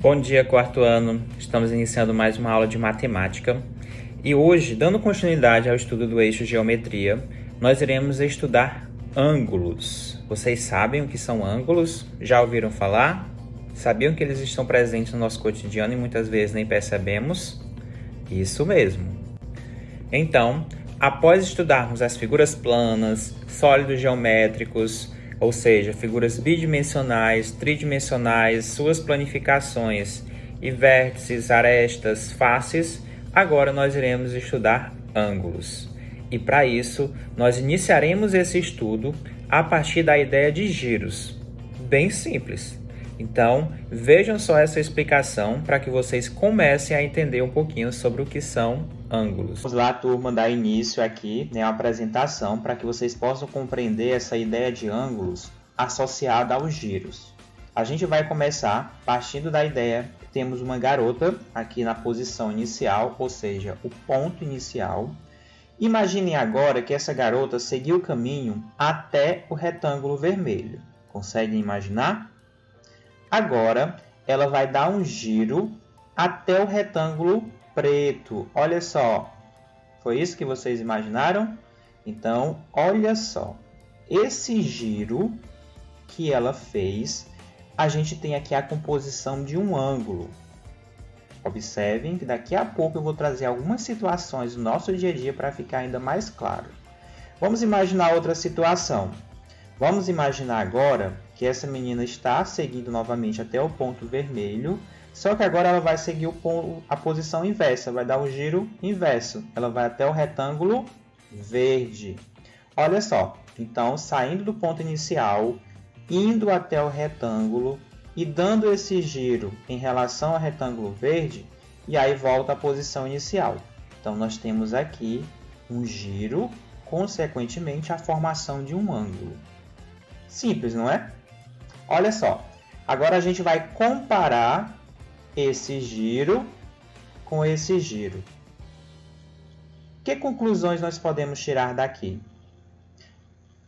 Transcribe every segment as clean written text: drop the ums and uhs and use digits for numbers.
Bom dia, quarto ano. Estamos iniciando mais uma aula de matemática. E hoje, dando continuidade ao estudo do eixo geometria, nós iremos estudar ângulos. Vocês sabem o que são ângulos? Já ouviram falar? Sabiam que eles estão presentes no nosso cotidiano e muitas vezes nem percebemos? Isso mesmo. Então, após estudarmos as figuras planas, sólidos geométricos, ou seja, figuras bidimensionais, tridimensionais, suas planificações e vértices, arestas, faces, agora nós iremos estudar ângulos. E para isso, nós iniciaremos esse estudo a partir da ideia de giros. Bem simples. Então, vejam só essa explicação para que vocês comecem a entender um pouquinho sobre o que são ângulos. Vamos lá, turma, dar início aqui, a apresentação, para que vocês possam compreender essa ideia de ângulos associada aos giros. A gente vai começar partindo da ideia que temos uma garota aqui na posição inicial, ou seja, o ponto inicial. Imaginem agora que essa garota seguiu o caminho até o retângulo vermelho. Conseguem imaginar? Agora, ela vai dar um giro até o retângulo preto. Olha só, foi isso que vocês imaginaram? Então, olha só, esse giro que ela fez, a gente tem aqui a composição de um ângulo. Observem que daqui a pouco eu vou trazer algumas situações do nosso dia a dia para ficar ainda mais claro. Vamos imaginar outra situação. Vamos imaginar agora que essa menina está seguindo novamente até o ponto vermelho, só que agora ela vai seguir a posição inversa, vai dar um giro inverso. Ela vai até o retângulo verde. Olha só, então saindo do ponto inicial, indo até o retângulo e dando esse giro em relação ao retângulo verde, e aí volta à posição inicial. Então nós temos aqui um giro, consequentemente a formação de um ângulo. Simples, não é? Olha só, agora a gente vai comparar esse giro com esse giro. Que conclusões nós podemos tirar daqui?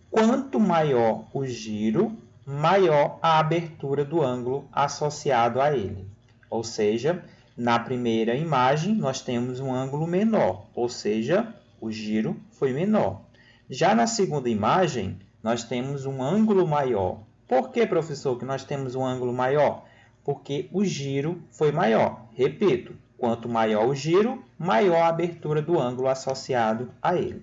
Quanto maior o giro, maior a abertura do ângulo associado a ele. Ou seja, na primeira imagem nós temos um ângulo menor, ou seja, o giro foi menor. Já na segunda imagem, nós temos um ângulo maior. Por que, professor, que nós temos um ângulo maior? Porque o giro foi maior. Repito, quanto maior o giro, maior a abertura do ângulo associado a ele.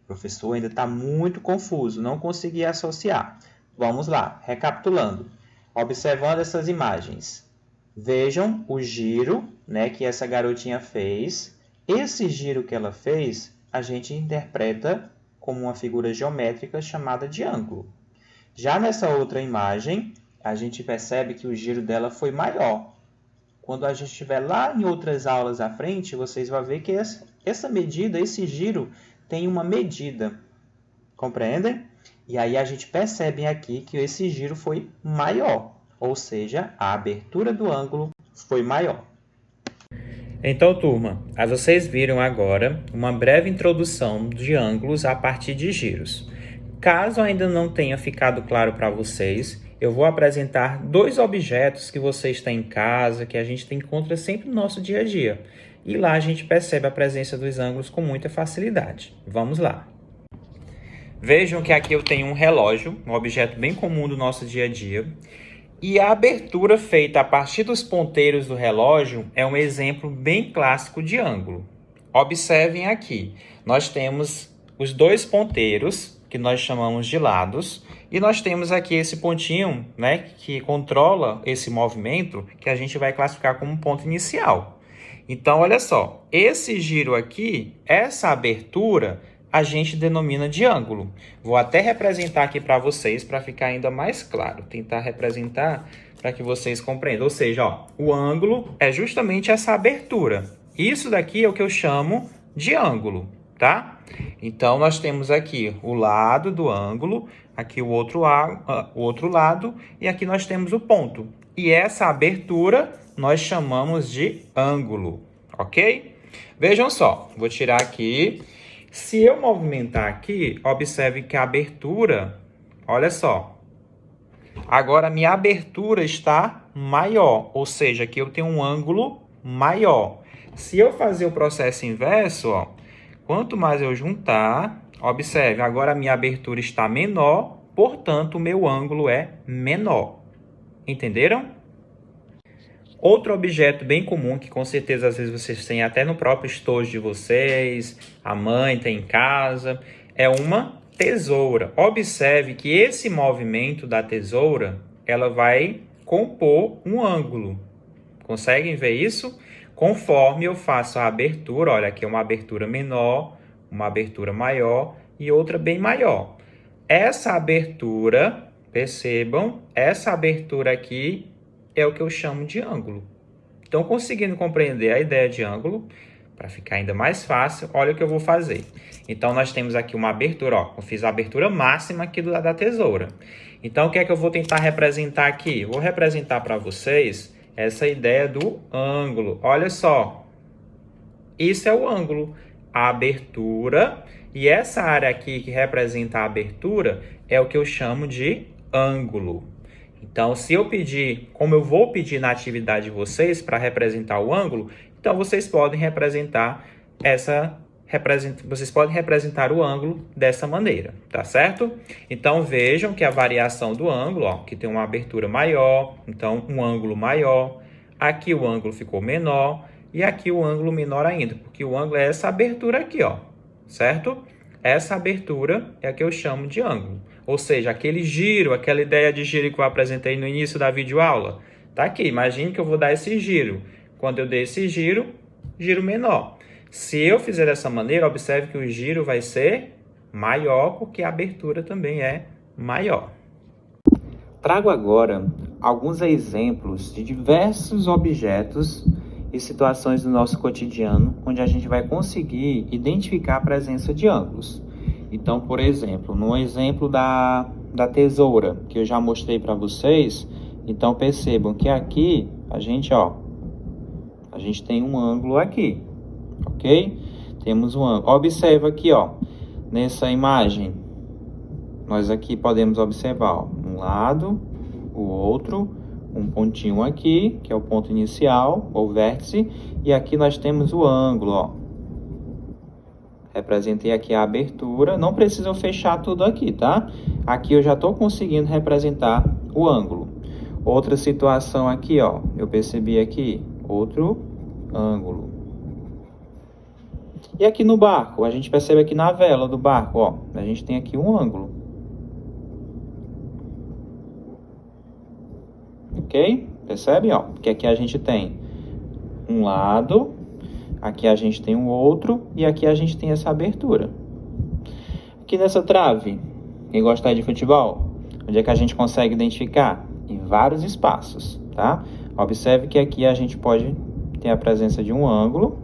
O professor ainda está muito confuso, não consegui associar. Vamos lá, recapitulando. Observando essas imagens. Vejam o giro, que essa garotinha fez. Esse giro que ela fez, a gente interpreta como uma figura geométrica chamada de ângulo. Já nessa outra imagem, a gente percebe que o giro dela foi maior. Quando a gente estiver lá em outras aulas à frente, vocês vão ver que essa medida, esse giro, tem uma medida. Compreendem? E aí a gente percebe aqui que esse giro foi maior, ou seja, a abertura do ângulo foi maior. Então, turma, vocês viram agora uma breve introdução de ângulos a partir de giros. Caso ainda não tenha ficado claro para vocês, eu vou apresentar dois objetos que vocês têm em casa, que a gente encontra sempre no nosso dia a dia. E lá a gente percebe a presença dos ângulos com muita facilidade. Vamos lá. Vejam que aqui eu tenho um relógio, um objeto bem comum do nosso dia a dia. E a abertura feita a partir dos ponteiros do relógio é um exemplo bem clássico de ângulo. Observem aqui, nós temos os dois ponteiros, que nós chamamos de lados, e nós temos aqui esse pontinho, que controla esse movimento, que a gente vai classificar como ponto inicial. Então, olha só, esse giro aqui, essa abertura, a gente denomina de ângulo. Vou até representar aqui para vocês, para ficar ainda mais claro. Tentar representar para que vocês compreendam. Ou seja, o ângulo é justamente essa abertura. Isso daqui é o que eu chamo de ângulo, tá? Então, nós temos aqui o lado do ângulo, aqui o outro lado, e aqui nós temos o ponto. E essa abertura nós chamamos de ângulo, ok? Vejam só, vou tirar aqui. Se eu movimentar aqui, observe que a abertura, olha só, Agora, minha abertura está maior, ou seja, aqui eu tenho um ângulo maior. Se eu fazer o processo inverso, ó, quanto mais eu juntar, observe, agora a minha abertura está menor, portanto, o meu ângulo é menor. Entenderam? Outro objeto bem comum, que com certeza às vezes vocês têm até no próprio estojo de vocês, a mãe tem em casa, é uma tesoura. Observe que esse movimento da tesoura, ela vai compor um ângulo. Conseguem ver isso? Conforme eu faço a abertura, olha, aqui é uma abertura menor, uma abertura maior e outra bem maior. Essa abertura, percebam, essa abertura aqui é o que eu chamo de ângulo. Então, conseguindo compreender a ideia de ângulo, para ficar ainda mais fácil, olha o que eu vou fazer. Então, nós temos aqui uma abertura, ó, eu fiz a abertura máxima aqui do lado da tesoura. Então, o que é que eu vou tentar representar aqui? Vou representar para vocês essa ideia do ângulo. Olha só, isso é o ângulo, a abertura, e essa área aqui que representa a abertura é o que eu chamo de ângulo. Então, se eu pedir, como eu vou pedir na atividade de vocês para representar o ângulo, então vocês podem representar o ângulo dessa maneira, tá certo? Então, vejam que a variação do ângulo, ó, que tem uma abertura maior, então um ângulo maior, aqui o ângulo ficou menor e aqui o ângulo menor ainda, porque o ângulo é essa abertura aqui, ó, certo? Essa abertura é a que eu chamo de ângulo. Ou seja, aquele giro, aquela ideia de giro que eu apresentei no início da videoaula. Tá aqui, imagine que eu vou dar esse giro. Quando eu der esse giro, giro menor. Se eu fizer dessa maneira, observe que o giro vai ser maior, porque a abertura também é maior. Trago agora alguns exemplos de diversos objetos e situações do nosso cotidiano, onde a gente vai conseguir identificar a presença de ângulos. Então, por exemplo, no exemplo da tesoura, que eu já mostrei para vocês, então percebam que aqui a gente tem um ângulo aqui, ok? Temos um ângulo. Observa aqui, ó, nessa imagem, nós aqui podemos observar, ó, um lado, o outro, um pontinho aqui, que é o ponto inicial, ou vértice, e aqui nós temos o ângulo, ó. Representei aqui a abertura, não precisa fechar tudo aqui, tá? Aqui eu já estou conseguindo representar o ângulo. Outra situação aqui, ó, eu percebi aqui, outro ângulo. E aqui no barco, a gente percebe aqui na vela do barco, ó, a gente tem aqui um ângulo. Ok? Percebe, ó? Porque aqui a gente tem um lado, aqui a gente tem um outro e aqui a gente tem essa abertura. Aqui nessa trave, quem gosta de futebol, onde é que a gente consegue identificar? Em vários espaços, tá? Observe que aqui a gente pode ter a presença de um ângulo.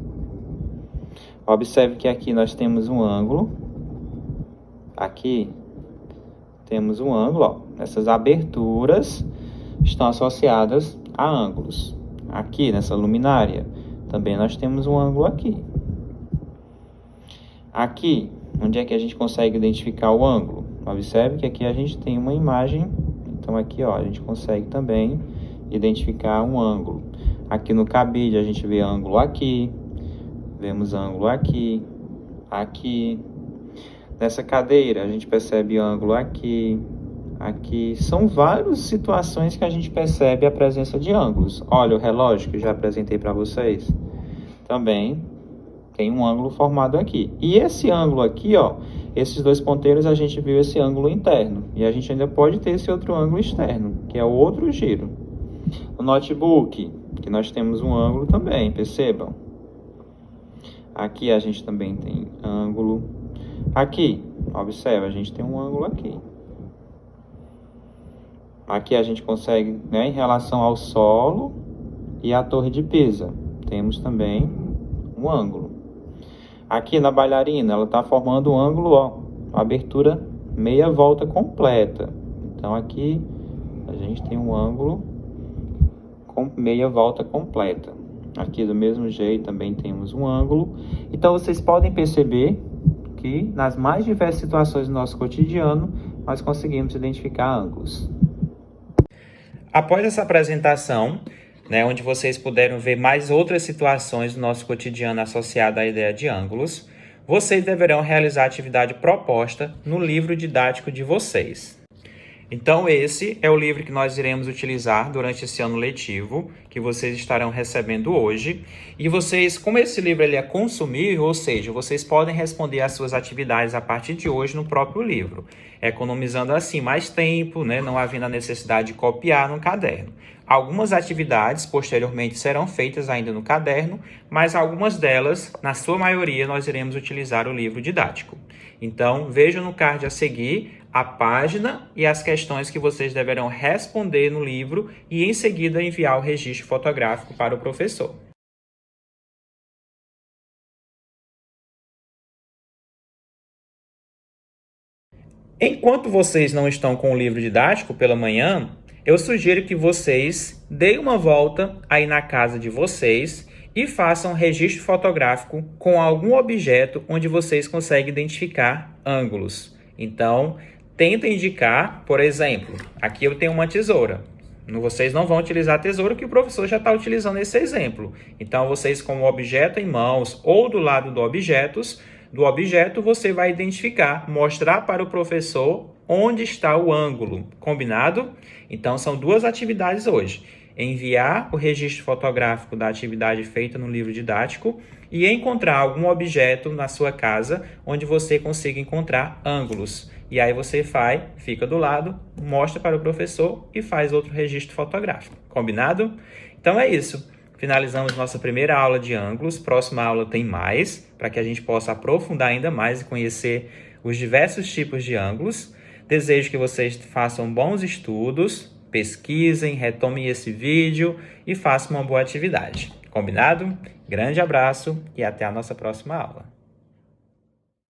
Observe que aqui nós temos um ângulo. Aqui temos um ângulo, ó. Essas aberturas estão associadas a ângulos. Aqui nessa luminária também nós temos um ângulo aqui. Aqui, onde é que a gente consegue identificar o ângulo? Observe que aqui a gente tem uma imagem, então aqui, ó, a gente consegue também identificar um ângulo. Aqui no cabide a gente vê ângulo aqui, vemos ângulo aqui, aqui. Nessa cadeira a gente percebe ângulo aqui, aqui. São várias situações que a gente percebe a presença de ângulos. Olha o relógio que eu já apresentei para vocês. Também tem um ângulo formado aqui. E esse ângulo aqui, ó, esses dois ponteiros a gente viu esse ângulo interno. E a gente ainda pode ter esse outro ângulo externo, que é o outro giro. O notebook, que nós temos um ângulo também, percebam. Aqui a gente também tem ângulo. Aqui, observa, a gente tem um ângulo aqui. Aqui a gente consegue, né, em relação ao solo e à torre de Pisa, temos também um ângulo. Aqui na bailarina, ela está formando um ângulo, ó, abertura meia volta completa. Então aqui a gente tem um ângulo com meia volta completa. Aqui do mesmo jeito também temos um ângulo. Então vocês podem perceber que nas mais diversas situações do nosso cotidiano, nós conseguimos identificar ângulos. Após essa apresentação, né, onde vocês puderam ver mais outras situações do nosso cotidiano associado à ideia de ângulos, vocês deverão realizar a atividade proposta no livro didático de vocês. Então, esse é o livro que nós iremos utilizar durante esse ano letivo, que vocês estarão recebendo hoje. E vocês, como esse livro ele é consumível, ou seja, vocês podem responder às suas atividades a partir de hoje no próprio livro, economizando assim mais tempo, né, não havendo a necessidade de copiar no caderno. Algumas atividades posteriormente serão feitas ainda no caderno, mas algumas delas, na sua maioria, nós iremos utilizar o livro didático. Então, vejam no card a seguir a página e as questões que vocês deverão responder no livro e, em seguida, enviar o registro fotográfico para o professor. Enquanto vocês não estão com o livro didático pela manhã, eu sugiro que vocês deem uma volta aí na casa de vocês e façam um registro fotográfico com algum objeto onde vocês conseguem identificar ângulos. Então, tentem indicar, por exemplo, aqui eu tenho uma tesoura. Vocês não vão utilizar a tesoura, que o professor já está utilizando esse exemplo. Então, vocês com o objeto em mãos ou do lado do objeto, você vai identificar, mostrar para o professor onde está o ângulo. Combinado? Então, são duas atividades hoje. Enviar o registro fotográfico da atividade feita no livro didático e encontrar algum objeto na sua casa onde você consiga encontrar ângulos. E aí você fica do lado, mostra para o professor e faz outro registro fotográfico. Combinado? Então é isso. Finalizamos nossa primeira aula de ângulos. Próxima aula tem mais, para que a gente possa aprofundar ainda mais e conhecer os diversos tipos de ângulos. Desejo que vocês façam bons estudos, pesquisem, retomem esse vídeo e façam uma boa atividade. Combinado? Grande abraço e até a nossa próxima aula.